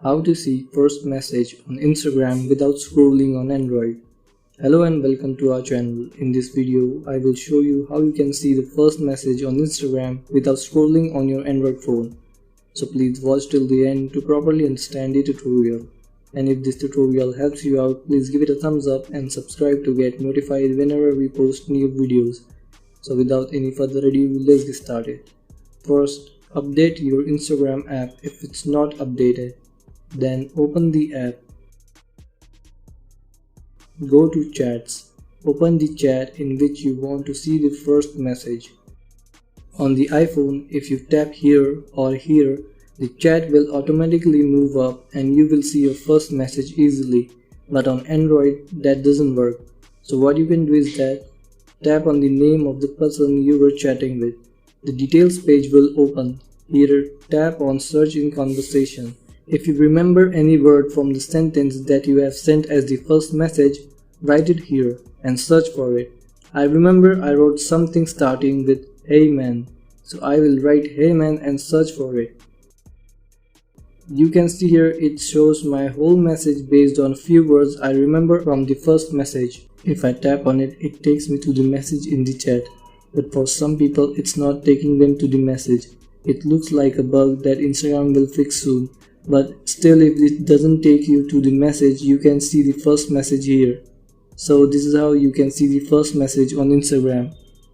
How to see first message on Instagram without scrolling on Android. Hello and welcome to our channel. In this video, I will show you how you can see the first message on Instagram without scrolling on your Android phone. So please watch till the end to properly understand the tutorial. And if this tutorial helps you out, please give it a thumbs up and subscribe to get notified whenever we post new videos. So without any further ado, let's get started. First, update your Instagram app if it's not updated. Then open the app. Go to chats. Open the chat in which you want to see the first message. On the iPhone, if you tap here or here, the chat will automatically move up and you will see your first message easily. But on Android, that doesn't work. So what you can do is that tap on the name of the person you were chatting with. The details page will open. Here, tap on search in conversation. If you remember any word from the sentence that you have sent as the first message, write it here and search for it. I remember I wrote something starting with "Hey man", so I will write "Hey man" and search for it. You can see here it shows my whole message based on few words I remember from the first message. If I tap on it, it takes me to the message in the chat, but for some people it's not taking them to the message. It looks like a bug that Instagram will fix soon. But still, if it doesn't take you to the message, you can see the first message here. So this is how you can see the first message on Instagram.